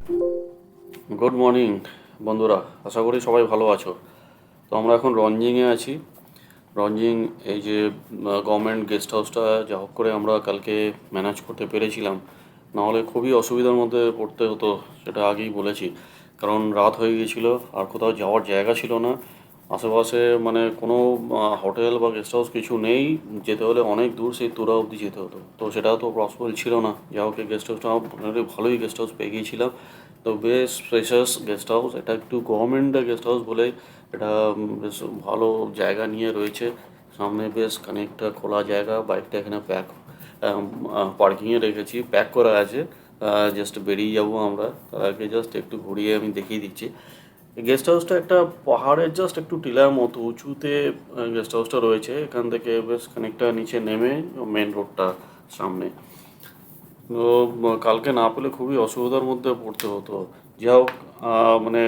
Good morning বন্ধুরা, আশা করি সবাই ভালো আছো। তো আমরা এখন রঞ্জিংয়ে আছি। রঞ্জিং, এই যে গভর্নমেন্ট গেস্ট হাউসটা যা হোক করে আমরা কালকে ম্যানেজ করতে পেরেছিলাম, নাহলে খুবই অসুবিধার মধ্যে পড়তে হতো, সেটা আগেই বলেছি। কারণ রাত হয়ে গিয়েছিল, আর কোথাও যাওয়ার জায়গা ছিল না আশেপাশে, মানে কোনো হোটেল বা গেস্ট হাউস কিছু নেই। যেতে হলে অনেক দূর, সেই তুরা অবধি যেতে হতো, তো সেটাও তো পসিবল ছিল না। যা হোক, গেস্ট হাউসটা মোটামুটি ভালোই গেস্ট হাউস পেয়ে গিয়েছিলাম। তো বেশ স্পেশাস গেস্ট হাউস, এটা একটু গভর্নমেন্টের গেস্ট হাউস বলে এটা বেশ ভালো জায়গা নিয়ে রয়েছে। সামনে বেশ খানিকটা খোলা জায়গা, বাইকটা এখানে পার্কিংয়ে রেখেছি, প্যাক করা আছে। জাস্ট বেরিয়ে যাবো আমরা, তার আগে জাস্ট একটু ঘুরিয়ে আমি দেখিয়ে দিচ্ছি। গেস্ট হাউসটা একটা পাহাড়ের জাস্ট একটু টিলার মতো উঁচুতে গেস্ট হাউসটা রয়েছে। এখান থেকে বেশ খানিকটা নিচে নেমে মেন রোডটা সামনে। তো কালকে না পেলে খুবই অসুবিধার মধ্যে পড়তে হতো। যা হোক, মানে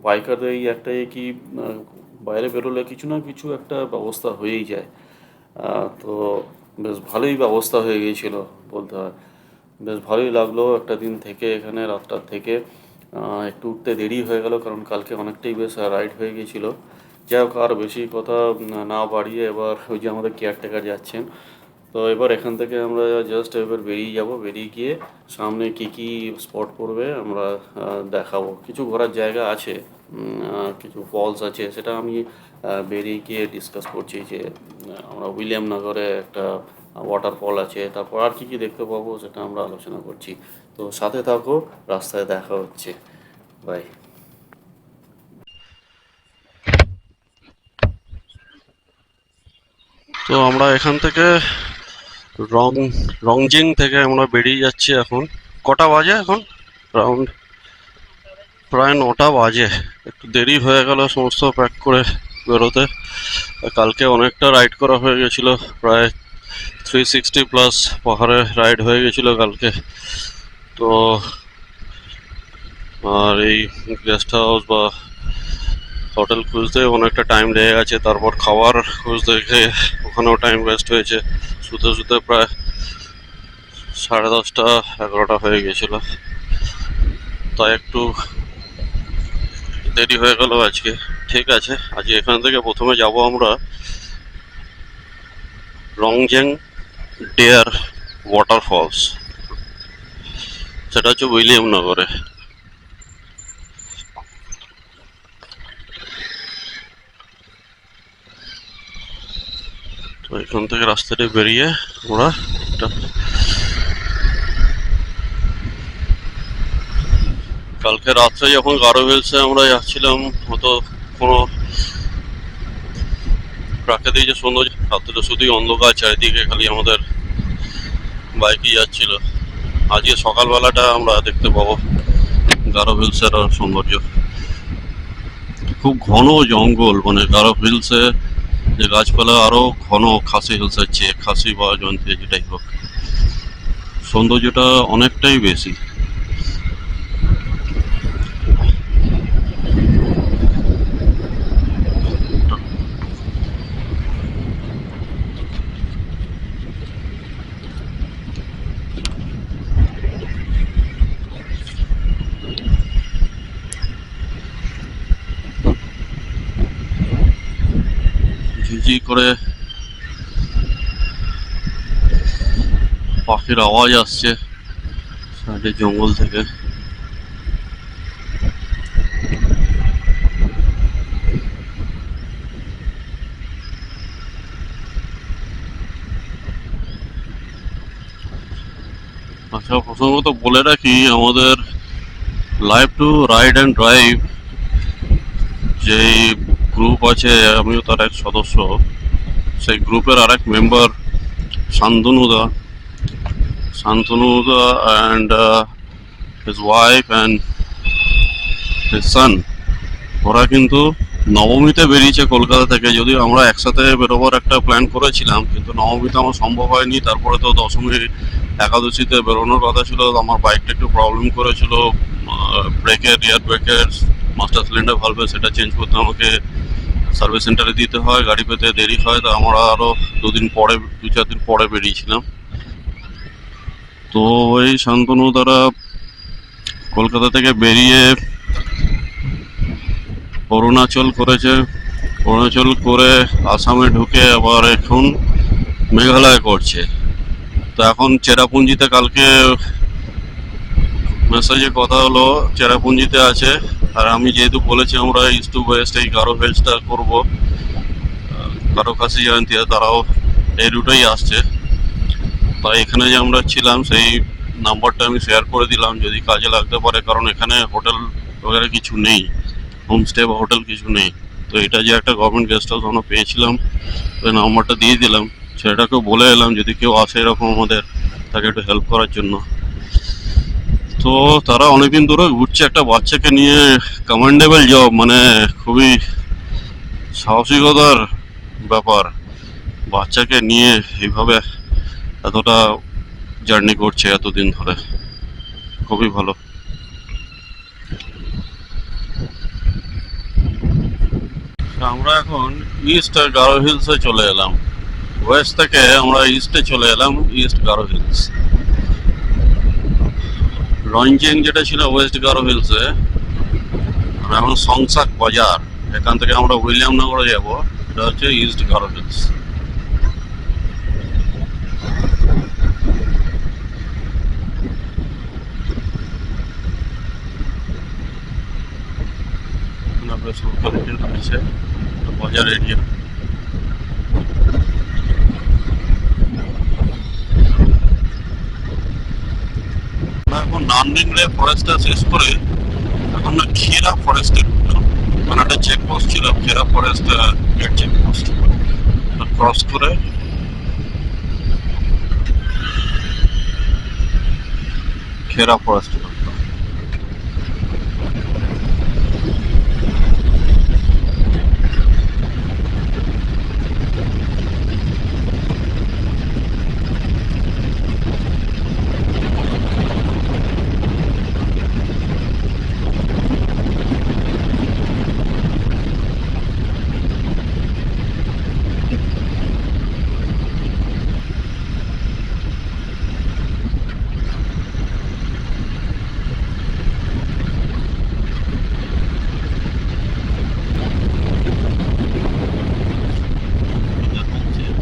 বাইকারদের এই একটাই কি, বাইরে বেরোলে কিছু না কিছু একটা ব্যবস্থা হয়েই যায়। তো বেশ ভালোই ব্যবস্থা হয়ে গিয়েছিল বলতে হয়। বেশ ভালোই লাগলো একটা দিন থেকে এখানে, রাতটা থেকে। একটু উঠতে দেরি হয়ে গেল, কারণ কালকে অনেকটাই বেশ রাইড হয়ে গিয়েছিল। যাই হোক, আর বেশি কথা না বাড়িয়ে এবার ওই যে আমাদের কেয়ারটেকার যাচ্ছেন, তো এবার এখান থেকে আমরা জাস্ট এবার বেরিয়ে যাব। বেরিয়ে গিয়ে সামনে কি কি স্পট পড়বে আমরা দেখাবো। কিছু ঘোরার জায়গা আছে, কিছু ফলস আছে, সেটা আমি বেরিয়ে গিয়ে ডিসকাস করছি যে আমরা উইলিয়ামনগরে একটা ওয়াটারফল আছে, তারপর আর কি কি দেখতে পাবো সেটা আমরা আলোচনা করছি। তো সাথে থাকো, রাস্তায় দেখা হচ্ছে। বাই। তো আমরা এখান থেকে রং রংজিং থেকে আমরা বেরিয়ে যাচ্ছি এখন। কটা বাজে এখন? রাউন্ড প্রায় 9টা বাজে। একটু দেরি হয়ে গেল সমস্ত প্যাক করে বেরোতে। কালকে অনেকটা রাইড করা হয়ে গেছিল, প্রায় 360+ পাহাড়ে রাইড হয়ে গেছিল কালকে। তো আর এই গেস্ট হাউস বা হোটেল খুঁজতে অনেকটা টাইম লেগে গেছে, তারপর খাবার খুঁজতে গিয়ে ওখানেও টাইম ওয়েস্ট হয়েছে। শুতে শুতে প্রায় 10:30 11টা হয়ে গেছিল, তাই একটু দেরি হয়ে গেল আজকে। ঠিক আছে, আজকে এখান থেকে প্রথমে যাব আমরা রংজেং ডেয়ার ওয়াটারফলস, সেটা হচ্ছে উইলিয়ামনগরে। তো এখান থেকে রাস্তাটা বেরিয়ে আমরা একটা কালকে রাত্রে যখন গারো হিলসে আমরা যাচ্ছিলাম, হয়তো কোনো প্রাকৃতিক যে সৌন্দর্য, রাত্রে শুধুই অন্ধকার, চারিদিকে খালি আমাদের বাইকই যাচ্ছিল। আজকে সকালবেলাটা আমরা দেখতে পাবো গারো হিলসের সৌন্দর্য। খুব ঘন জঙ্গল, মানে গারো হিলসে যে গাছপালা আরো ঘন খাসি হিলসের চেয়ে, খাসি বা জয়ন্তী যেটাই হোক, সৌন্দর্যটা অনেকটাই বেশি। ঝিঝি করে পাখির আওয়াজ আসছে সাইডে জঙ্গল থেকে। আচ্ছা, প্রথমত বলে রাখি, আমাদের live to ride and drive যেই গ্রুপ আছে, আমিও তার এক সদস্য। সেই গ্রুপের আর এক মেম্বার শান্তনুদা, and his wife and his son, ওরা কিন্তু নবমীতে বেরিয়েছে কলকাতা থেকে। যদিও আমরা একসাথে বেরোবার একটা প্ল্যান করেছিলাম, কিন্তু নবমীতে আমার সম্ভব হয়নি। তারপরে তো দশমী একাদশীতে বেরোনোর কথা ছিল। আমার বাইকটা একটু প্রবলেম করেছিল, রিয়ার ব্রেকের মাস্টার সিলিন্ডার ভালভে, সেটা চেঞ্জ করতে আমাকে সার্ভিস সেন্টারে দিতে হয়, গাড়ি পেতে দেরি হয়। তো আমরা আরও 2-4 দিন পরে বেরিয়েছিলাম। তো ওই শান্তনু দ্বারা কলকাতা থেকে বেরিয়ে অরুণাচল করেছে, অরুণাচল করে আসামে ঢুকে আবার এখন মেঘালয় করছে। তো এখন চেরাপুঞ্জিতে কালকে মেসেজে কথা হলো, চেরাপুঞ্জিতে আছে। আর আমি যেহেতু বলেছি আমরা ইস্ট টু ওয়েস্ট এই গারো হিলসটা করবো, কারো কাছে জয়ন্তিয়া তারাও এই রুটেই আসছে। তাই এখানে যে আমরা ছিলাম সেই নাম্বারটা আমি শেয়ার করে দিলাম, যদি কাজে লাগতে পারে, কারণ এখানে হোটেল वगैरह কিছু নেই, হোমস্টে বা হোটেল কিছু নেই। তো এটা যে একটা গভর্নমেন্ট গেস্ট হাউস আমরা পেয়েছিলাম, ওই নাম্বারটা দিয়ে দিলাম, সেটাকেও বলে এলাম যদি কেউ আসে এরকম আমাদের, তাকে একটু হেল্প করার জন্য। তো তারা অনেকদিন ধরে ঘুরছে একটা বাচ্চাকে নিয়ে, কমেন্ডেবল জব, মানে খুবই সাহসিকতার ব্যাপার। বাচ্চাকে নিয়ে এইভাবে এতটা জার্নি করছে এতদিন ধরে, খুবই ভালো। আমরা এখন ইস্ট গারো হিলসে চলে এলাম, ওয়েস্ট থেকে আমরা ইস্টে চলে এলাম, ইস্ট গারো হিলস। রঞ্জিং যেটা ছিল ওয়েস্ট গারো হিলসে, আমরা এখন সংসাক বাজার, এখান থেকে আমরা উইলিয়ামনগরে যাব, এটা হচ্ছে ইস্ট গারো হিলস। বেশ লোকালিটি রয়েছে, বাজার এরিয়া। এখন নানডিংরে ফরেস্টটা শেষ করে এখন না খেরা ফরেস্টে ঢুকলাম, মানে একটা চেকপোস্ট ছিল, Khera forest gate checkpost, cross করে খেরা ফরেস্টে ঢুকলাম।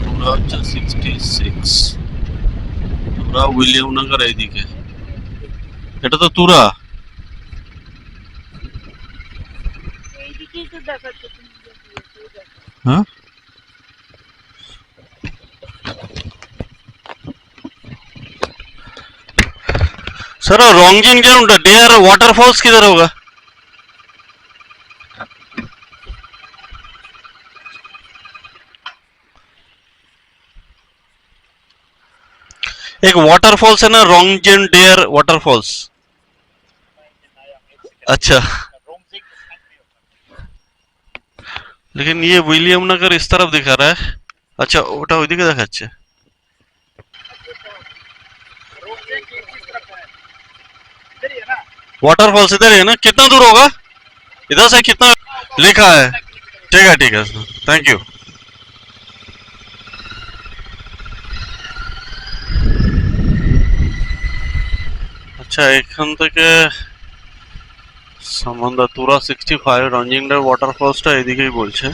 তোমরা হচ্ছে 66, তোরা উইলিয়ামনগর এইদিকে, এটা তো তুরা। এইদিকেই তো দেখাচ্ছে তুমি যে দিয়েছো, দেখো। হ্যাঁ, सर रोंगजिंग ग्राउंड डेयर वाटरफॉल्स किधर होगा? एक वाटरफॉल्स है ना, रोंगजिंग डेयर वाटरफॉल्स। अच्छा, लेकिन ये विलियम नगर इस तरफ दिखा रहा है। अच्छा, ওটা ওইদিকে দেখাচ্ছে। वाटरफॉल्स इधर ही है ना? कितना दूर होगा इधर से, कितना लिखा है? ठीक है, थैंक यू। আচ্ছা, এখান থেকে সম্বন্ধ তুরা 65 রঞ্জিংডার ওয়াটারফলসটা এদিকেই বলছে।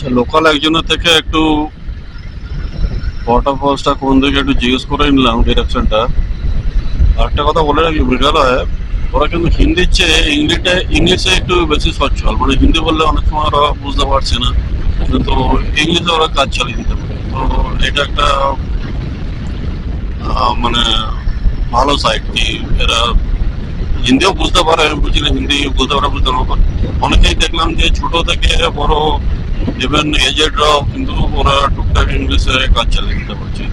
আচ্ছা, লোকাল একজনের থেকে একটু ওয়াটারফলসটা কোন দিকে একটু জিজ্ঞেস করে নিলাম ডিরেকশনটা। আর একটা কথা বলে রাখি, মেঘালয় ওরা কিন্তু হিন্দির চেয়ে ইংলিশে একটু বেশি সচ্ছল, মানে হিন্দি বললে অনেক সময় ওরা বুঝতে পারছে না, কিন্তু ইংলিশে ওরা কাজ চালিয়ে দিতে পারে। তো এটা একটা মানে ভালো সাইড কি, এরা হিন্দিও বুঝতে পারে, বুঝলে হিন্দি বুঝতে পারে, বুঝতে না পারে। অনেকেই দেখলাম যে ছোট থেকে বড়, ইভেন এজেডরাও কিন্তু ওরা টুকটাক ইংলিশে কাজ চালিয়ে দিতে পারছে।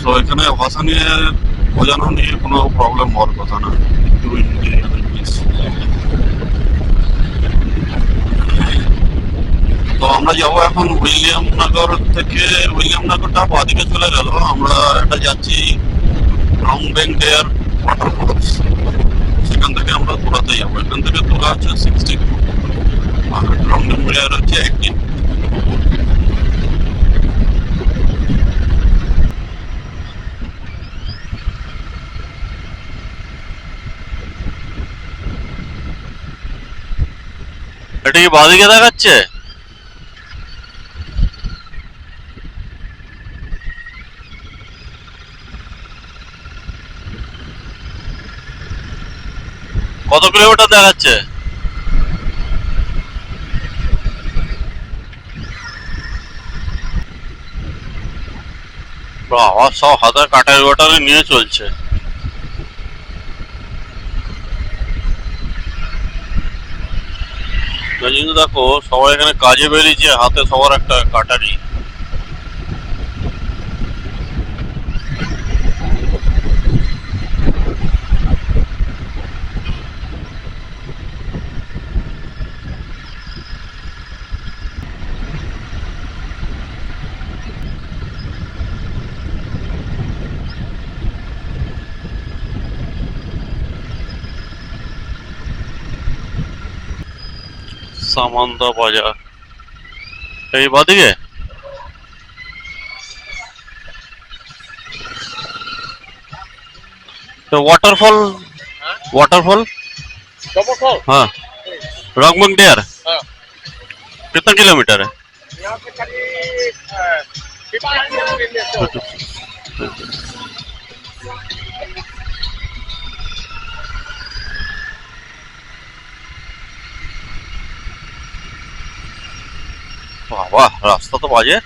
তো এখানে ভাষা নিয়ে বোঝানো নিয়ে কোনো প্রবলেম হওয়ার কথা না, কিন্তু হিন্দি আর ইংলিশ। তো আমরা যাবো এখন উইলিয়ামনগর থেকে, উইলিয়ামনগরটা বাদিকে চলে গেল, আমরা এটা যাচ্ছি রংবেং ডেয়ার ওয়াটারফলস, সেখান থেকে আমরা তোরাতে যাবো। এখান থেকে তোরা হচ্ছে 62 আর রংবেং ডেয়ার হচ্ছে 18। এটা কি বাঁদিকে দেখাচ্ছে? কত কিলোমিটার দেখাচ্ছে? বাবা, সব হাতে কাটারি বাটারি নিয়ে চলছে। কিন্তু দেখো সবাই এখানে কাজে বেরিয়েছে, হাতে সবার একটা কাটারি। সামান্দা বাজার এই বাদিকে। तो वाटरफॉल वाटरफॉल वाटरफॉल हाँ, रॉकबंग डेयर हाँ। कितना किलोमीटर है? यहाँ से करीब 15 किलोमीटर। वाह वाह, रास्ता तो बाजे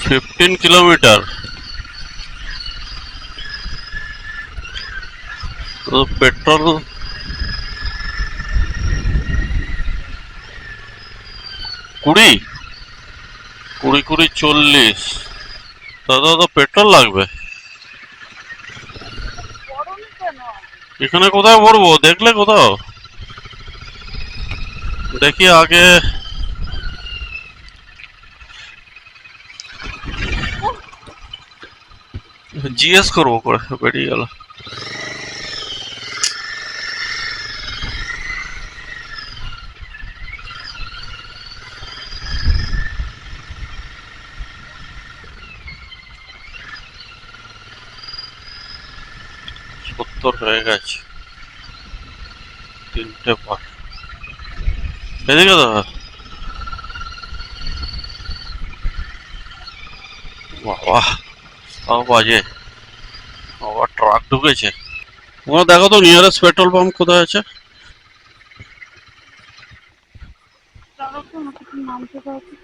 15 किलोमीटर। तो पेट्रोल 20 দাদা, তো পেট্রোল লাগবে। গরমে কেন? এখানে কোথায় ভরবো? দেখলে কোথাও? দেখি আগে। জিজ্ঞেস করবো করে বেরিয়ে গেল। সত্তর হয়ে গেছে, 3টে পার। এদিকে তো বাবা, তাও বাজে। আবার ট্রাক ঢুকেছে। ওখানে দেখো তো নিয়ারেস্ট পেট্রোল পাম্প কোথায় আছে। তারা তো আমাকে তো নামতে পারছে।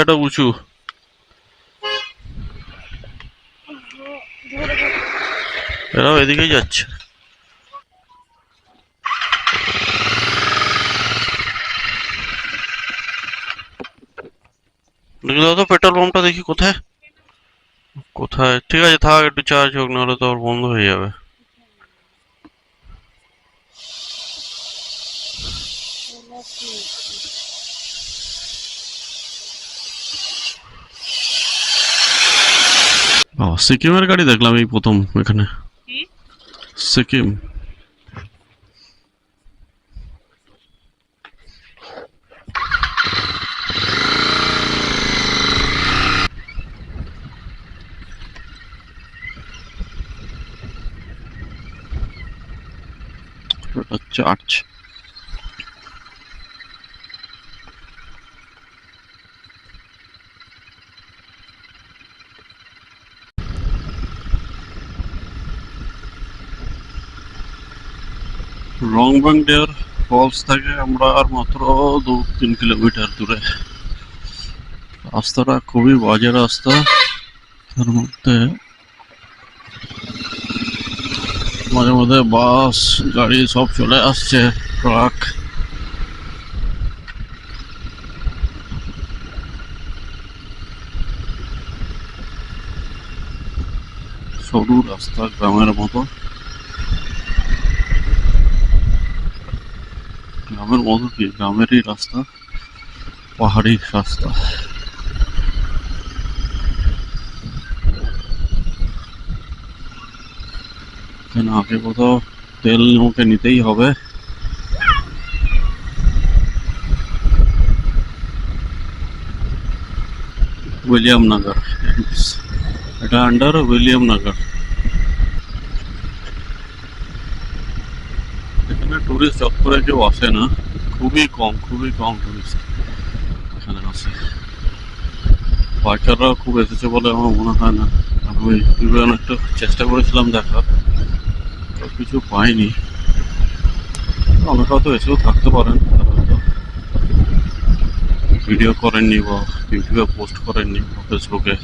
এটা উঁচু। এরাও এদিকেই যাচ্ছে। তো পেট্রোল পাম্পটা দেখি কোথায় কোথায়। ঠিক আছে, থাক, একটু চার্জ হোক, নাহলে তো আবার বন্ধ হয়ে যাবে। সিকিমের গাড়ি দেখলাম এই প্রথম এখানে। সিকিম। চার্চ। রংবাং ডেয়ার ফলস থেকে আমরা আর মাত্র 2-3 কিলোমিটার দূরে। রাস্তাটা খুবই বাজে রাস্তা, তার মধ্যে মাঝে মধ্যে বাস গাড়ি সব চলে আসছে, ট্রাক। সরু রাস্তা, গ্রামের মতো। গ্রামের মতো কি, গ্রামেরই রাস্তা, পাহাড়ি রাস্তা। এখানে আগে কোথাও তেল আমাকে নিতেই হবে। উইলিয়াম নগর, এটা আন্ডার উইলিয়াম নগর। এখানে টুরিস্ট চত্বরে কেউ আসে না, খুবই কম টুরিস্ট এখানে আসে। বাইকাররাও খুব এসেছে বলে আমার মনে হয় না। আমি ইউটিউবে একটু চেষ্টা করেছিলাম দেখার, তো কিছু পাইনি। অনেক হয়তো এসেও থাকতে পারেন, তারা হয়তো ভিডিও করেননি বা ইউটিউবে পোস্ট করেননি বা ফেসবুকে।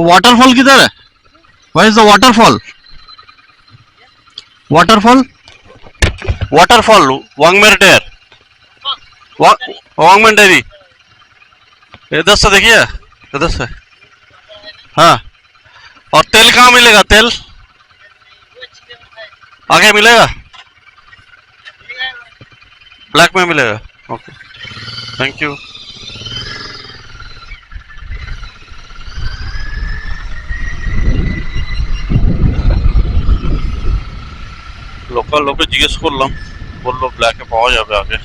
वाटरफॉल किधर है? Where is the waterfall? Waterfall वांगमेर वांगमेंडेरी। इधर से देखिए, इधर से। हाँ, और तेल कहाँ मिलेगा? तेल आगे मिलेगा, ब्लैक में मिलेगा। Okay, thank you. লোকাল লোকে জিজ্ঞেস করলাম, বললো ব্ল্যাকে পাওয়া যাবে আগে।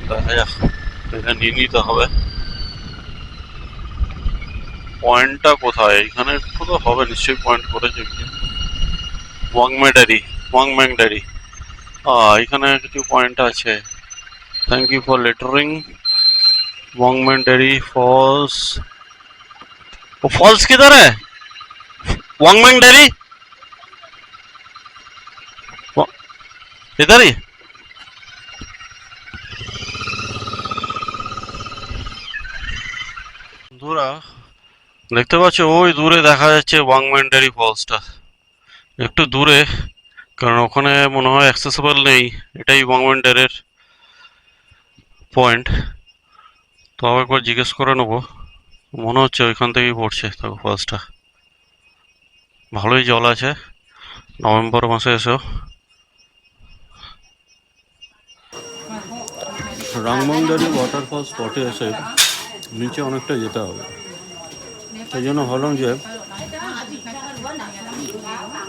দেখা যাক, এটা নিয়ে নিতে হবে। পয়েন্টটা কোথায়? এখানে কোথাও হবে নিশ্চয়ই, পয়েন্ট করেছে। ওয়াংমেংডারি। এখানে কিছু পয়েন্ট আছে। Thank you for lettering. वांगमेंडेरी फॉल्स। वो फॉल्स किधर है? वांगमेंडेरी इधर ही। বন্ধুরা দেখতে পাচ্ছ, ওই দূরে দেখা যাচ্ছে ওয়াংমেন্ডারি ফলসটা, একটু দূরে, কারণ ওখানে মনে হয় অ্যাক্সেসিবল নেই। এটাই ওয়াংমেন্ডারের পয়েন্ট। তো একবার জিজ্ঞেস করে নেবো, মনে হচ্ছে ওইখান থেকেই পড়ছে তো ফলসটা। ভালোই জল আছে নভেম্বর মাসে এসেও। রাংমংডারি ওয়াটারফল স্পটে এসে নিচে অনেকটা যেতে হবে, সেই জন্য ভাবলাম যে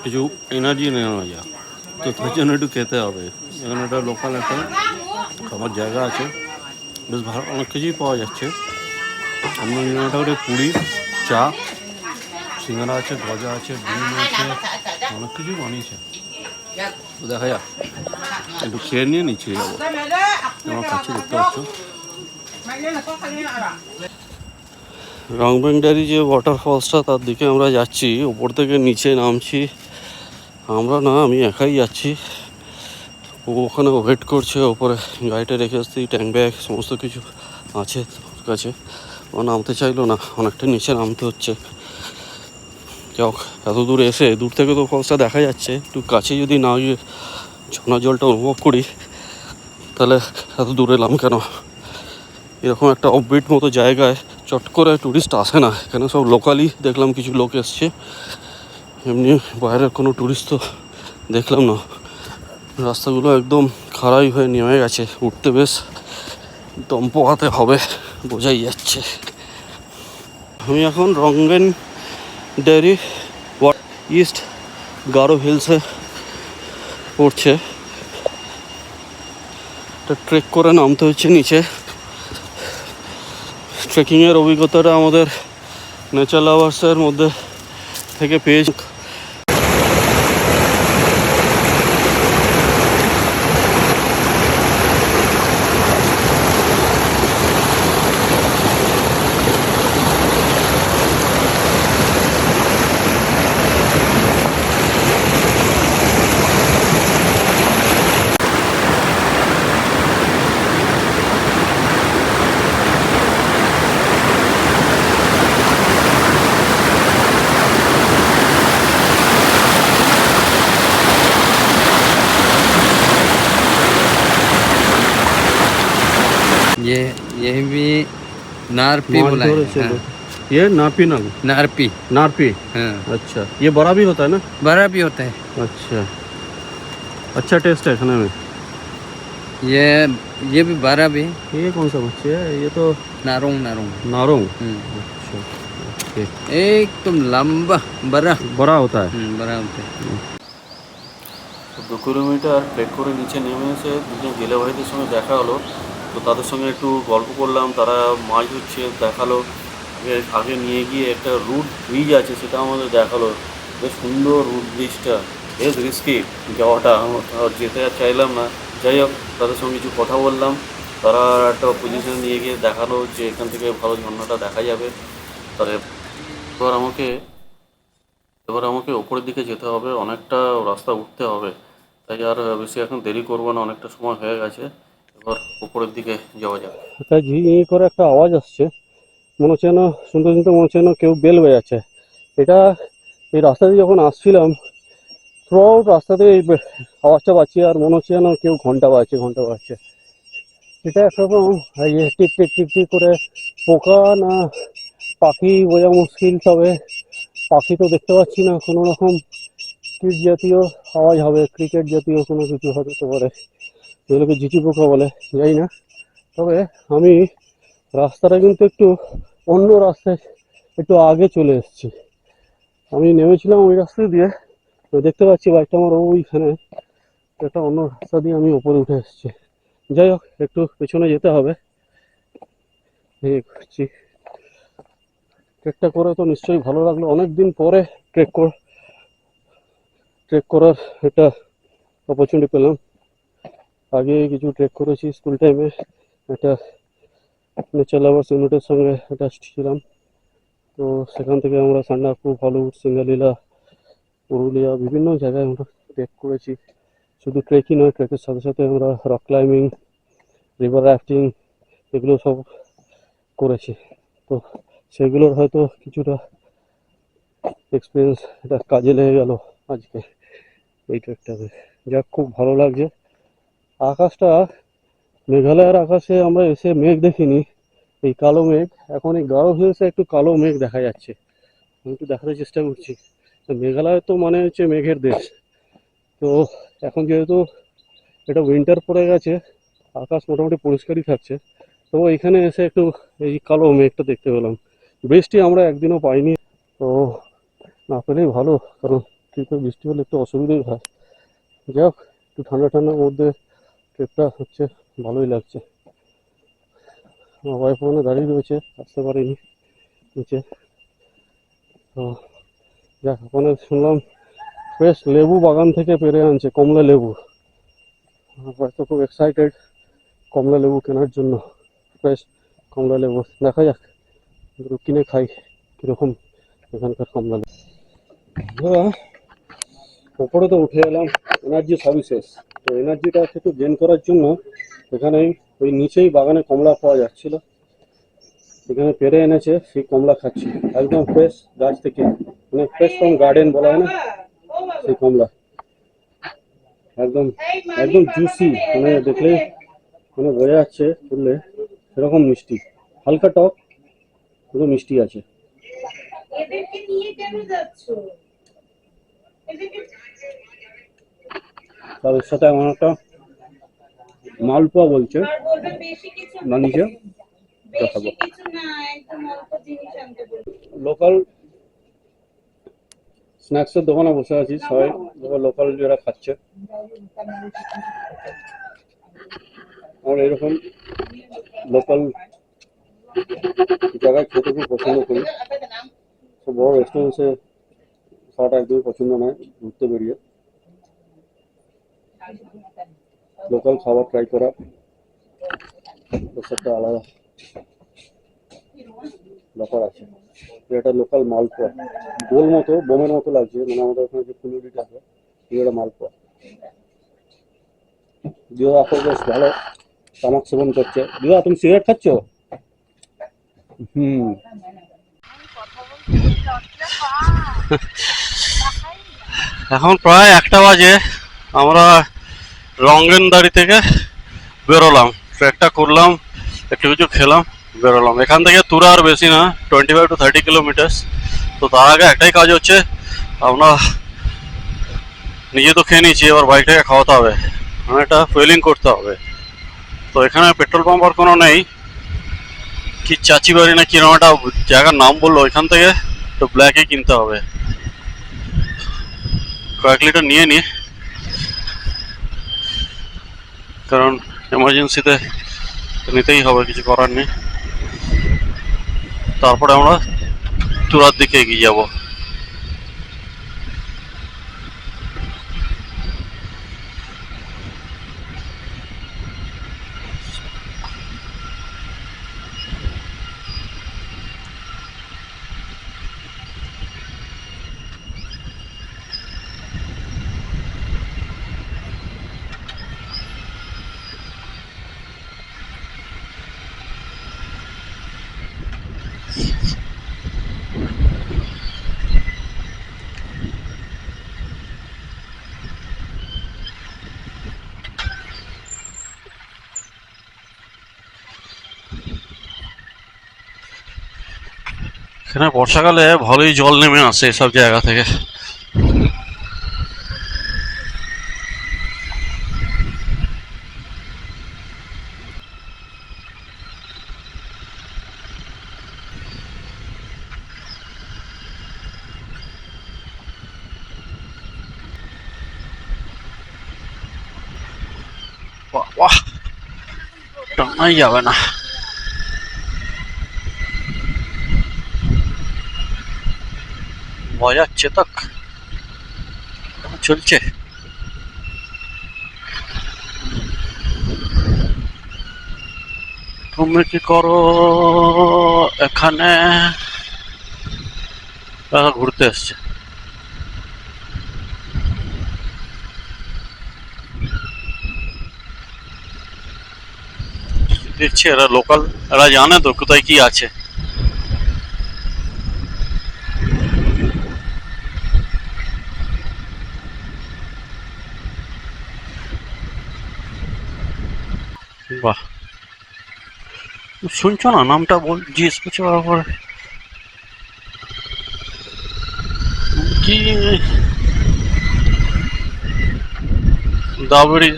কিছু এনার্জি নেওয়া যায়, তো তার জন্য একটু খেতে হবে। এখানে একটা লোকাল একটা খাবার জায়গা আছে, বেশ ভালো, অনেক কিছুই পাওয়া যাচ্ছে। আমরা নিলামটা করে পুরি, চা, সিঙ্গারা আছে, গজা আছে, ডিম আছে, অনেক কিছুই বানিয়েছে। তো দেখা যাক, একটু খেয়ে নিয়ে নিচে যাবো। আমার কাছে দেখতে পাচ্ছ রাংমেংডারি যে ওয়াটারফলসটা, তার দিকে আমরা যাচ্ছি। ওপর থেকে নিচে নামছি আমরা না, আমি একাই যাচ্ছি। ও ওখানে ওয়েট করছে, ওপরে গাড়িটা রেখে আসছি, ট্যাঙ্ক ব্যাগ সমস্ত কিছু আছে ওর কাছে। ও নামতে চাইলো না, অনেকটা নিচে নামতে হচ্ছে। যাক, এত দূরে এসে দূর থেকে তো ফলসটা দেখা যাচ্ছে, একটু কাছে যদি না গিয়ে ঝর্ণা জলটা অনুভব করি, তাহলে এত দূরে এলাম কেন? এরকম একটা অফবিট মতো জায়গায় চট করে ট্যুরিস্ট আসে না। এখানে সব লোকালি দেখলাম কিছু লোক এসছে, এমনি বাইরের কোনো ট্যুরিস্ট তো দেখলাম না। রাস্তাগুলো একদম খারাই হয়ে নেমে গেছে, উঠতে বেশ দম পোহাতে হবে, বোঝাই যাচ্ছে। আমি এখন রাংমেংডারি ইস্ট গারো হিলসে পড়ছে। ট্রেক করে নামতে হচ্ছে নিচে। ট্রেকিংয়ের অভিজ্ঞতাটা আমাদের নেচার লাভার্সের মধ্যে থেকে পেয়েছি। ये भी नार पे মাছ बोला है। ধরেছে हाँ। লোক। ये नारपीनल, नारपी। नारपी। हाँ, अच्छा, ये बड़ा भी होता है ना? बड़ा भी होता है। अच्छा, अच्छा टेस्ट है खाने में। ये भी बड़ा भी। ये कौन सा मच्छी है? ये तो नारोंग नारोंग। नारोंग। हम्म, अच्छा, ओके। एकदम लंबा बड़ा। बड़ा होता है। बड़ा होता है। 2 কিলোমিটার ট্রেক করে নিচে নেমে এসে দুজন জেলে ভাইদের সঙ্গে দেখা হলো। তো তাদের সঙ্গে একটু গল্প করলাম, তারা মাছ ধরছে দেখালো। আগে নিয়ে গিয়ে একটা রুট ব্রিজ আছে, সেটা আমাদের দেখালো। বেশ সুন্দর রুট ব্রিজটা, বেশ রিস্কি যাওয়াটা, আর যেতে আর চাইলাম না। যাই হোক, তাদের সঙ্গে কিছু কথা বললাম, তারা একটা পজিশন নিয়ে গিয়ে দেখালো যে এখান থেকে ভালো ঝর্ণাটা দেখা যাবে। তাহলে এবার আমাকে ওপরের দিকে যেতে হবে, অনেকটা রাস্তা উঠতে হবে। তাই আর বেশি এখন দেরি করবো না, অনেকটা সময় হয়ে গেছে। এবার উপরের দিকে যাওয়া যাক। একটা ঝি করে একটা আওয়াজ আসছে, মনে হচ্ছে না শুনতে শুনতে মনে হচ্ছে না কেউ বেল বাজাচ্ছে। এটা এই রাস্তা দিয়ে যখন আসছিলাম, থ্রু আউট রাস্তাতে এই আওয়াজটা পাচ্ছি, আর মনে হচ্ছে না কেউ ঘন্টা বাজছে। এটা একরকম ইয়ে টিক টিক টিক টিক করে পোকা না পাখি বোঝা মুশকিল, তবে পাখি তো দেখতে পাচ্ছি না। কোনো রকম কীট জাতীয় আওয়াজ হবে, ক্রিকেট জাতীয় কোনো কিছু হতে পারে, যেগুলোকে ঝিঁচি পোকা বলে, যাই না। তবে আমি রাস্তাটা কিন্তু একটু অন্য রাস্তায় একটু আগে চলে এসেছি। আমি নেমেছিলাম ওই রাস্তা দিয়ে, তো দেখতে পাচ্ছি বাইকটা আমার ওইখানে, একটা অন্য রাস্তা দিয়ে আমি উপরে উঠে এসেছি। যাই হোক, একটু পেছনে যেতে হবে। এই করছি, ট্রেকটা করে তো নিশ্চয়ই ভালো লাগলো। অনেক দিন পরে ট্রেক করার একটা অপরচুনিটি পেলাম। আগে কিছু ট্রেক করেছি স্কুল টাইমে, একটা নেচার লাভার্স ইউনিটের সঙ্গে অ্যাটাচড ছিলাম। তো সেখান থেকে আমরা সান্ডাকফু, ফলুট, সিঙ্গালীলা, পুরুলিয়া বিভিন্ন জায়গায় আমরা ট্রেক করেছি। শুধু ট্রেকই নয়, ট্রেকের সাথে সাথে আমরা রক ক্লাইম্বিং, রিভার রাফটিং এগুলো সব করেছি। তো সেগুলোর হয়তো কিছুটা এক্সপিরিয়েন্স এটা কাজে লেগে গেল আজকে এই ট্রেকটাতে। যাক, খুব ভালো লাগছে। আকাশটা, মেঘালয়ের আকাশে আমরা এসে মেঘ দেখিনি, এই কালো মেঘ। এখন এই গাঢ় হিলসে একটু কালো মেঘ দেখা যাচ্ছে, আমি একটু দেখার চেষ্টা করছি। মেঘালয় তো মানে হচ্ছে মেঘের দেশ। তো এখন যেহেতু এটা উইন্টার পড়ে গেছে, আকাশ মোটামুটি পরিষ্কারই থাকছে। তো এখানে এসে একটু এই কালো মেঘটা দেখতে পেলাম। বৃষ্টি আমরা একদিনও পাইনি, তো না পেলেই ভালো, কারণ কিন্তু বৃষ্টি হলে একটু অসুবিধাই হয়। যাই হোক, একটু ঠান্ডা ঠান্ডার মধ্যে ট্রেকটা হচ্ছে, ভালোই লাগছে। আমার ওয়াইফ ওখানে দাঁড়িয়ে রয়েছে, আসতে পারিনি নিচে। তো যাক, ওখানে শুনলাম ফ্রেশ লেবু বাগান থেকে পেরে আনছে, কমলা লেবু। আমার wife তো খুব এক্সাইটেড কমলা লেবু কেনার জন্য, ফ্রেশ কমলা লেবু। দেখা যাক, একটু কিনে খাই কীরকম এখানকার কমলা লেবু। ওপরে তো উঠে এলাম, এনার্জি সবই শেষ। তো এনার্জিটা একটু গেইন করার জন্য এখানে ওই নিচেই বাগানে কমলা পাওয়া যাচ্ছিল, এখানে পেরে এনেছে, সেই কমলা খাচ্ছি একদম ফ্রেশ গাছ থেকে, মানে ফ্রেশ ফ্রম গার্ডেন বলা হয় না, সেই কমলা একদম একদম জুসি, মানে দেখলে মানে বোঝা যাচ্ছে তুললে সেরকম মিষ্টি, হালকা টক পুরো মিষ্টি আছে। এদেরকে নিয়ে কেন যাচ্ছ? তার সাথে এমন একটা মালপোয়া বলছে আর বলবে বেশি কিছু না, নিচে বেশি কিছু না, একদম অল্প জিনিস আনতে বলবে। লোকাল স্ন্যাক্সের দোকানে বসে আছি, সবাই লোকাল যারা খাচ্ছে। আমরা এরকম লোকাল জায়গায় খেতে খুব পছন্দ করি। সব বড় রেস্টুরেন্টসে খাওয়াটা একদমই পছন্দ নয়, ঘুরতে বেরিয়ে লোকাল খাবার ট্রাই করা একটা আলাদা ব্যাপার আছে। এটা লোকাল মালপোয়া, গোল মতো বোমের মতো লাগছে, মানে আমাদের ওখানে যে ফুলুরিটা আছে এটা মালপোয়া। দিদা এখন বেশ ভালো তামাক সেবন করছে। দিদা, তুমি সিগারেট খাচ্ছ? এখন প্রায় 1টা বাজে, আমরা রঙ্গেনদারি থেকে বেরোলাম, ট্রেকটা করলাম, একটু কিছু খেলাম, বেরোলাম। এখান থেকে তুরা আর বেশি না, 25 to 30 কিলোমিটার। তো তার আগে একটাই কাজ হচ্ছে, আমরা নিজে তো খেয়ে নিয়েছি, এবার বাইকটাকে খাওয়াতে হবে, এটা ফুয়েলিং করতে হবে। তো এখানে পেট্রোল পাম্প আর কোনো নেই, কি চাচি বাড়ি না কিরকম একটা জায়গার নাম বললো, ওইখান থেকে তো ব্ল্যাকে কিনতে হবে। কয়েক লিটার নিয়ে নি, কারণ এমার্জেন্সিতে নিতেই হবে, কিছু করার নেই। তারপরে আমরা তুরার দিকে এগিয়ে যাব। এখানে বর্ষাকালে ভালোই জল নেমে আসে এসব জায়গা থেকে। বাহ বাহ, টানাই যাবে না। মজা চেতক চলছে। তুমি কি করো এখানে? ঘুরতে এসছে। দেখছি এরা লোকাল, এরা জানে তো কোথায় কি আছে। বাহ, শুনছো না নামটা জিজ্ঞেস করছো পরে কি? দাবড়ি।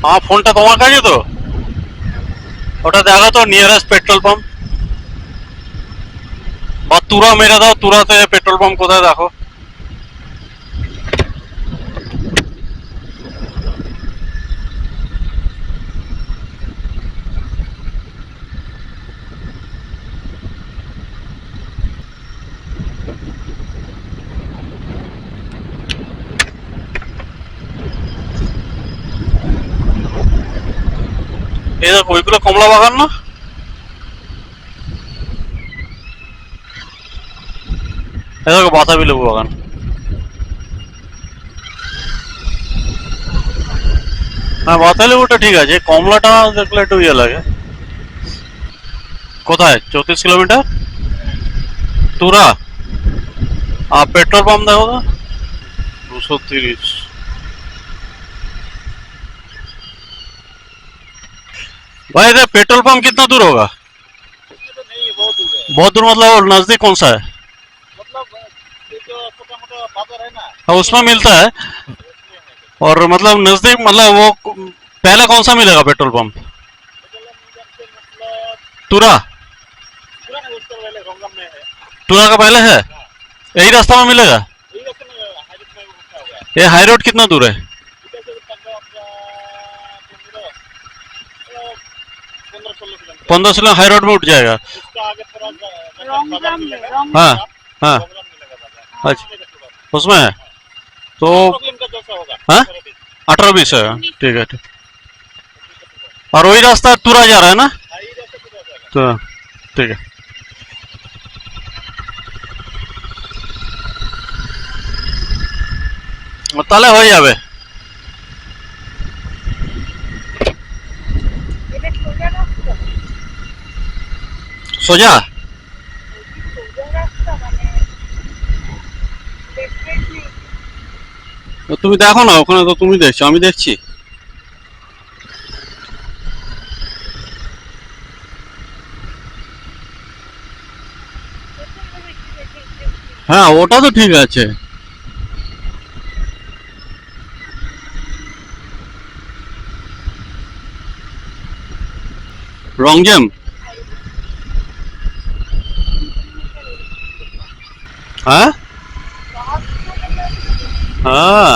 আমার ফোনটা তোমার কাছে তো, ওটা দেখো তো নিয়ারেস্ট পেট্রোল পাম্প, বা তুরা মেরে দাও, তুরাতে পেট্রোল পাম্প কোথায় দেখো। এই দেখো ওইগুলো কমলা বাগান না? এই দেখো বাতাবি লেবু বাগান। হ্যাঁ বাতাবি লেবুটা ঠিক আছে, কমলাটা দেখলে একটু ইয়ে লাগে। কোথায়? 34 কিলোমিটার তুরা। আর पेट्रोल पंप देखो तो 230। भाई इधर पेट्रोल पंप कितना दूर होगा? तो नहीं है, बहुत दूर है। बहुत दूर मतलब नजदीक कौन सा है? मतलब ये जो छोटा मोटा बाजार है ना, हाँ, उसमें मिलता है। उसमें है। और मतलब नजदीक मतलब वो पहले कौन सा मिलेगा पेट्रोल पंप? मतलब तुरा? पूरा नहीं, उससे पहले रंगम में है। तुरा का पहले है, यही रास्ता में मिलेगा। यही रास्ते में हाईवे में उठा हुआ है। ये हाई रोड कितना दूर है? इधर से पंद्रह 15-16 किलोमीटर। 15 किलो हाई रोड में उठ जाएगा। उसका आगे थोड़ा रंगम में हाँ हाँ, प्रोग्राम मिलेगा बाजार। अच्छा उसमें है तो। किलोमीटर जैसा होगा। हाँ 18-20 है, ठीक है ठीक। और वही रास्ता तुरा जा रहा है ना? हाँ, ये रास्ते पूरा जाएगा। तो ठीक है। তাহলে হয়ে যাবে। এটা সোজা রাস্তা, সোজা সোজা রাস্তা মানে লেফট রাইট নেই। তুমি দেখো না, ওখানে তো তুমি দেখছো, আমি দেখছি। হ্যাঁ, ওটা তো ঠিক আছে। রংজেম। হ্যাঁ হ্যাঁ,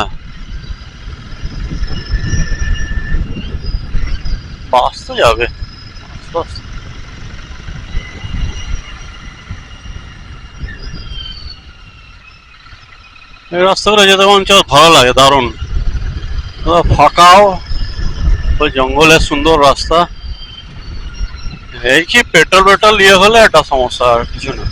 বাস তো যাবে আস্তে আস্তে। এই রাস্তাগুলো যেতে আমার ভালো লাগে, দারুণ ফাঁকাও, ওই জঙ্গলের সুন্দর রাস্তা। এই কি পেট্রোল ইয়ে হলে একটা সমস্যা, আর কিছু না।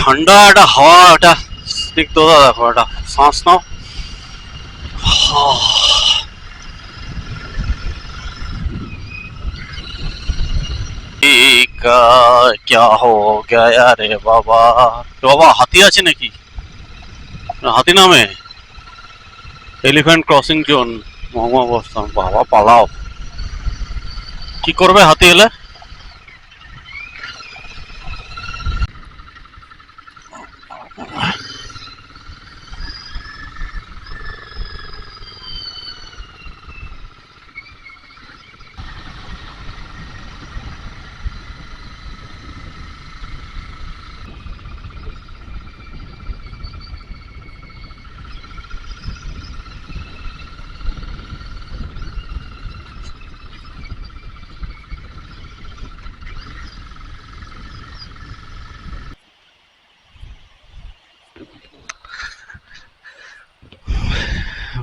ঠান্ডা একটা হাওয়া, একটা স্নিগ্ধতা দেখো, একটা শ্বাস নাও। क्या हो गया रे বাবা। বাবা, হাতি আছে নাকি? হাতি নামে এলিফ্যান্ট ক্রসিং জোন মহামাবস্থান। বাবা পালাও, কি করবে হাতি এলে?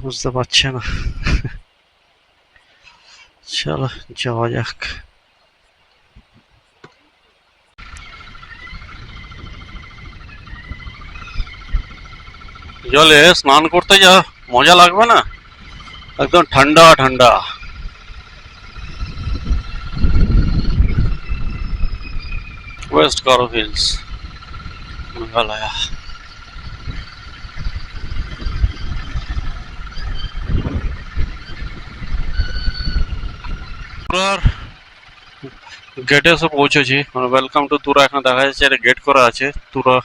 বুঝতে পারছে না। চলো যাওয়া যাক। জলে স্নান করতে যা মজা লাগবে না, একদম ঠান্ডা ঠান্ডা। West Garo Hills, Meghalaya. তুরার গেটে এসে পৌঁছেছি, মানে ওয়েলকাম টু তুরা। এখানে দেখা যাচ্ছে একটা গেট করা আছে, তুরা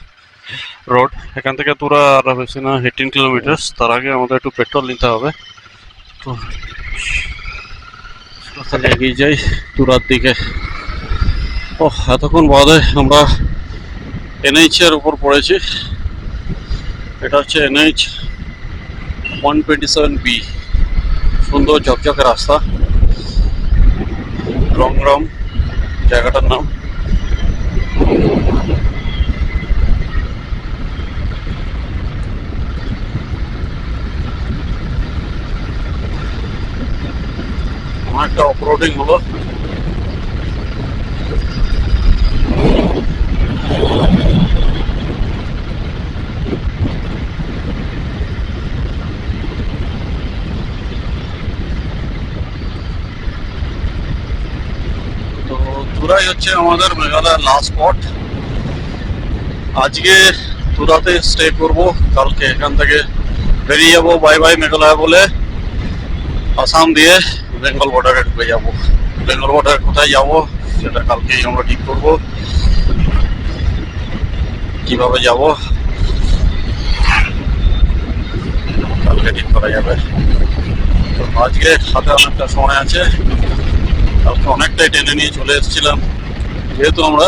রোড। এখান থেকে তুরা আর বেশি না 18 কিলোমিটার। তার আগে আমাদের একটু পেট্রোল নিতে হবে, তো তাহলে এগিয়ে যাই তুরার দিকে। ও, এতক্ষণ বাদে আমরা এনএইচ এর উপর পড়েছি। এটা হচ্ছে এনএইচ 127B। সুন্দর ঝকঝকে রাস্তা, রংরম জায়গাটার নাম। অনেকটা অফরোডিং হলো। তো তুরাই হচ্ছে আমাদের মেঘালয়ের লাস্ট স্পট। আজকে তুরাতে স্টে করব, কালকে এখান থেকে বেরিয়ে যাবো বাই বাই মেঘালয় বলে, আসাম দিয়ে বেঙ্গল বর্ডারে ঢুকে যাবো। বেঙ্গল বর্ডারে কোথায় যাবো সেটা কালকেই আমরা ঠিক করবো, কিভাবে যাব কালকে ঠিক করা যাবে। তো আজকে হাতে অনেকটা সময় আছে, কালকে অনেকটাই টেনে নিয়ে চলে এসেছিলাম, যেহেতু আমরা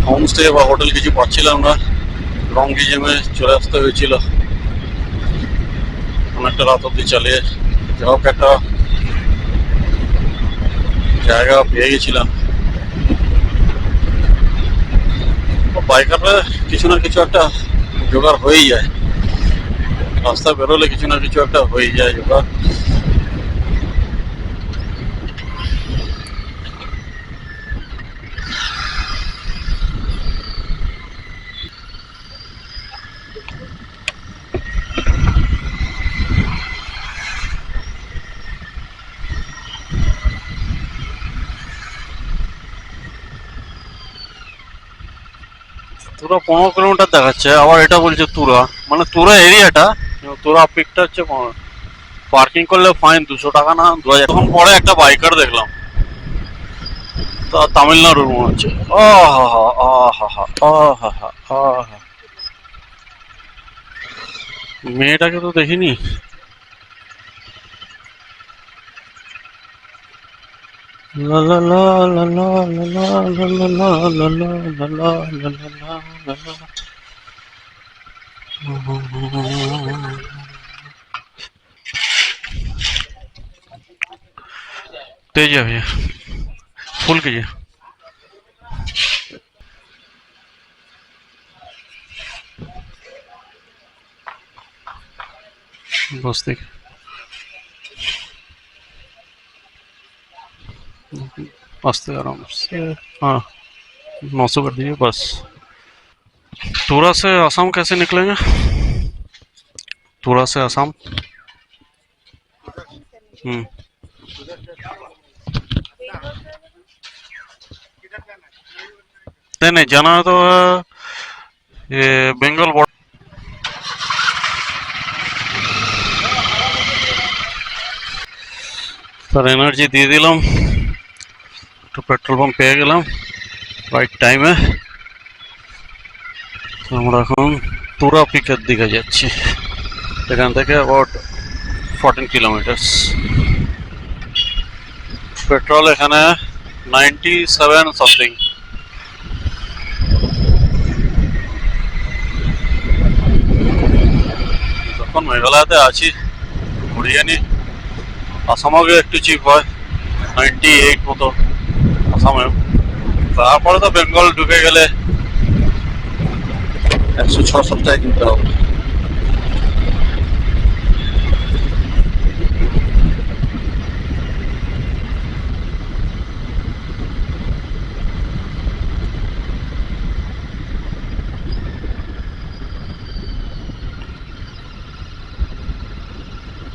হোমস্টে বা হোটেল কিছু পাচ্ছিলাম না, লং ডিজেমে চলে আসতে হয়েছিল। অনেকটা রাত অব্দি চালিয়ে যা হোক একটা জায়গা পেয়ে গেছিলাম। বাইকাররা কিছু না কিছু একটা জোগাড় হয়েই যায়, রাস্তা বেরোলে কিছু না কিছু একটা হয়ে যায় জোগাড়। তুরা 15 কিলোমিটার দেখাচ্ছে, আবার এটা বলছে তুরা, মানে তুরা এরিয়াটা, তুরা পিকটা হচ্ছে পার্কিং করলে ফাইন 200 টাকা না 2000। তখন পরে একটা বাইকার দেখলাম, তা তামিলনাড়ুর মনে হচ্ছে। আহা আহা আহা আহা, মেয়েটাকে তো দেখিনি। লা লা লা লা লা লা লা লা লা লা লা লা লা লা লা লা লা। तेज है भैया, फुल कीजिए। बस देख, आस्ते आराम से, हाँ 900 कर दीजिए बस। तुरा से असम कैसे निकलेंगे? तुरा से असम? नहीं नहीं, जाना है तो ये बंगाल बॉर्डर। सर एनर्जी দিয়ে দিলাম, একটু পেট্রোল পাম্প পেয়ে গেলাম রাইট টাইমে। আমরা এখন তুরা পিকের দিকে যাচ্ছি, এখান থেকে অ্যাবাউট 14 কিলোমিটার। পেট্রোল এখানে 97 সামথিং। যখন মেঘালয়তে আছি ঘুরিয়ে নি, আসামেও একটু চিপ হয় 98 মতো আসামেও, তারপরে তো বেঙ্গল ঢুকে গেলে 106 টাকায় কিনতে হবে।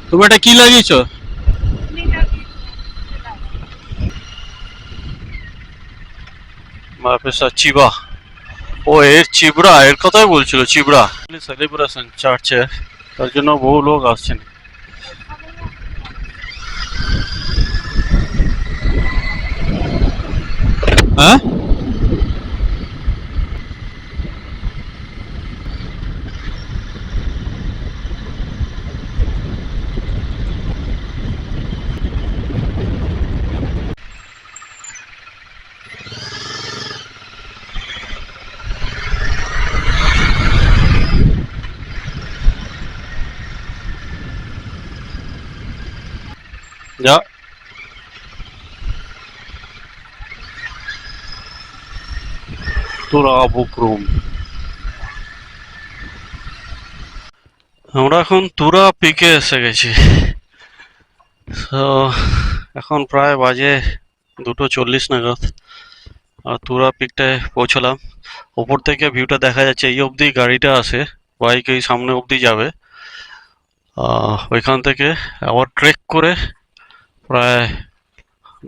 তুমি এটা কি লাগিয়েছো? চিবা, ও এর চিবড়া, এর কথাই বলছিল চিবড়া। সেলিব্রেশন চার্চে, তার জন্য বহু লোক আসছেন। হ্যাঁ যা, তোরা বুক রুম। আমরা এখন তুরা পিকে এসে গেছি। তো এখন প্রায় বাজে 2:40 নাগাদ, আর তুরা পিকটায় পৌঁছলাম। ওপর থেকে ভিউটা দেখা যাচ্ছে, এই অবধি গাড়িটা আসে, বাইক এই সামনে অবধি যাবে, ওইখান থেকে আবার ট্রেক করে প্রায়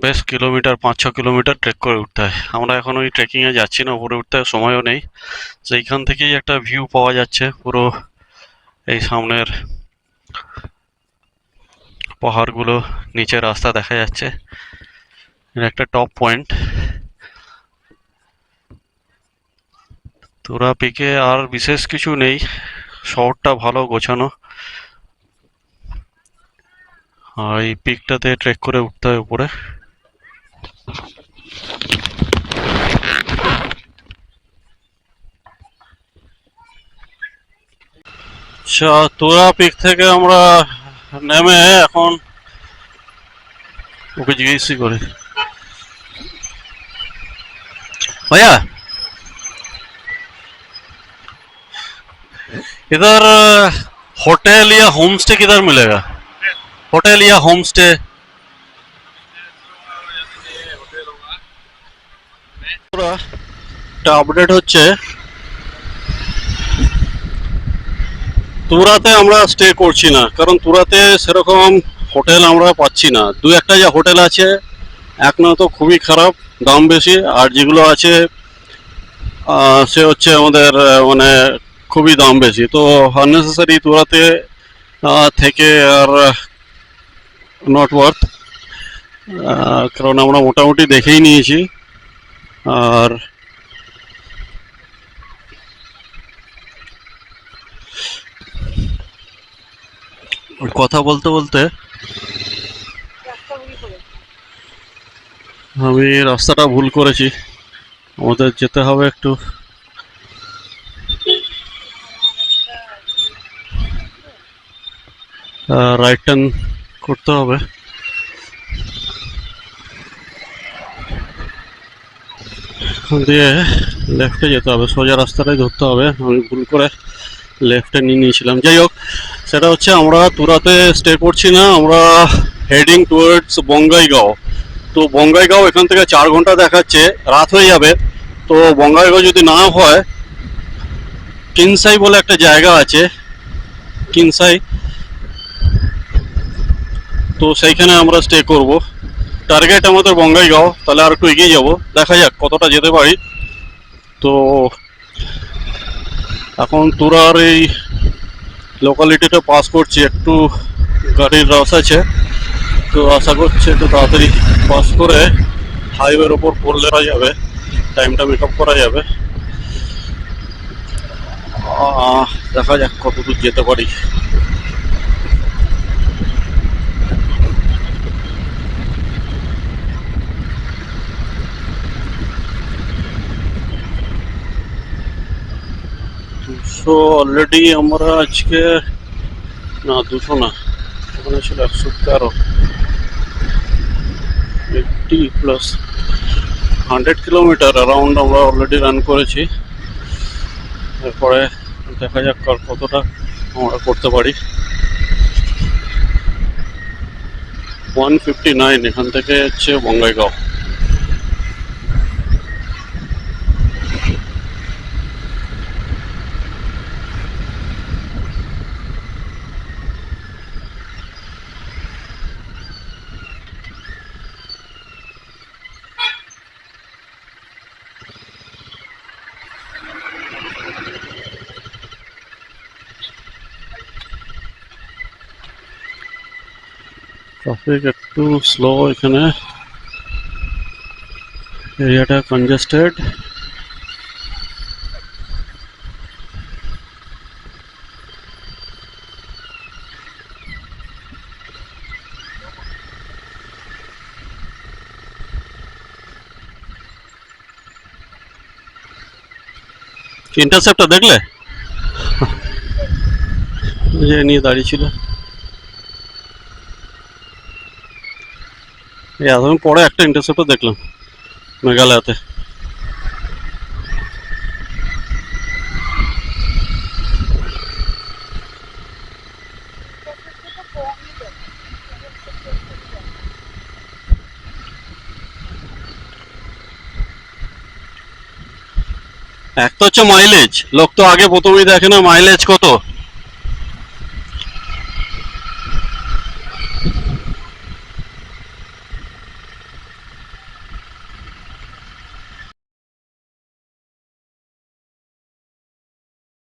বেশ কিলোমিটার 5-6 কিলোমিটার ট্রেক করে উঠতে হয়। আমরা এখন ওই ট্রেকিংয়ে যাচ্ছি না, উপরে উঠতে সময়ও নেই। সেইখান থেকেই একটা ভিউ পাওয়া যাচ্ছে, পুরো এই সামনের পাহাড়গুলো, নিচে রাস্তা দেখা যাচ্ছে, এটা একটা টপ পয়েন্ট তুরা পিকে। আর বিশেষ কিছু নেই, শহরটা ভালো গোছানো। আর এই পিকটাতে ট্রেক করে উঠতে হয় উপরে। আচ্ছা, তোরা পিক থেকে আমরা নেমে এখন ওকে জিজ্ঞেস করি, भैया इधर होटल या होम स्टे किधर मिलेगा? होटल या होम स्टे? আপডেট হচ্ছে তুরাতে আমরা স্টে করছি না, কারণ তুরাতে সেরকম হোটেল আমরা পাচ্ছি না। দু একটা যা হোটেল আছে, এক না তো খুবই খারাপ, দাম বেশি, আর যেগুলো আছে সে হচ্ছে আমাদের মানে খুবই দাম বেশি। তো আননেসেসারি তুরাতে থেকে আর নট ওয়ার্থ, কারণ আমরা মোটামুটি দেখেই নিয়েছি। আর কথা বলতে বলতে রাস্তা ভুল করে আমি রাস্তাটা ভুল করেছি, আমাদের যেতে হবে একটু রাইট টার্ন করতে হবে। দিয়ে লেফটে যেতে হবে, সোজা রাস্তাটাই ধরতে হবে। আমি ভুল করে লেফটে নিয়ে নিয়েছিলাম। যাই হোক, সেটা হচ্ছে আমরা তুরাতে স্টে করছি না, আমরা হেডিং টুয়ার্ডস বঙ্গাইগাঁও। তো বঙ্গাইগাঁও এখান থেকে 4 ঘন্টা দেখাচ্ছে, রাত হয়ে যাবে। তো বঙ্গাইগাঁও যদি না হয়, কিনসাই বলে একটা জায়গা আছে, কিনসাই, তো সেইখানে আমরা স্টে করব। টার্গেট আমাদের বঙ্গাইগাঁও, তাহলে আর একটু এগিয়ে যাব, দেখা যাক কতটা যেতে পারি। তো এখন তুরার এই লোকালিটিটা পাস করছি, একটু গাড়ির রাস আছে, তো আশা করছি একটু তাড়াতাড়ি পাস করে হাইওয়ের ওপর পড়লে যাবে, টাইমটা মেক আপ করা যাবে। দেখা যাক কত দূর যেতে পারি। দুশো অলরেডি আমরা আজকে, না 200 না, ওখানে ছিল 113, 80 প্লাস 100 কিলোমিটার অ্যারাউন্ড আমরা অলরেডি রান করেছি। এরপরে দেখা যাক আর কতটা আমরা করতে পারি। 159 এখান থেকে হচ্ছে বঙ্গাইগাঁও। ট্রাফিক একটু স্লো এখানে, এরিয়াটা কনজেস্টেড। ইন্টারসেপ্টটা দেখলে যে নিয়ে দাঁড়িয়ে ছিল, এতদিন পরে একটা ইন্টারসেপ্টর দেখলাম মেঘালয়তে। এক তো হচ্ছে মাইলেজ, লোক তো আগে প্রথমেই দেখে না মাইলেজ কত,